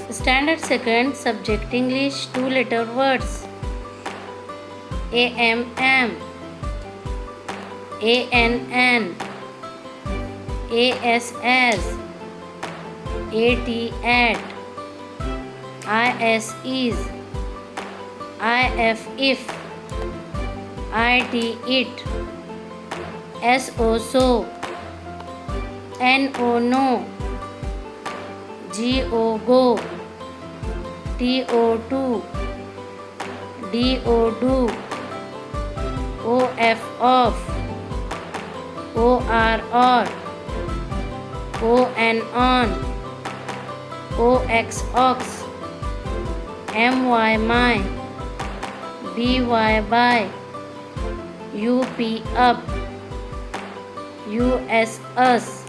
Standard second subject English 2-letter words. AMM, ANN, ASS, AT at, IS is, IF if, IT it, SO so, NO no, GO go, TO to, DO do, OF off, OR or, ON on, OX ox, MY my, BY by, UP up, US us,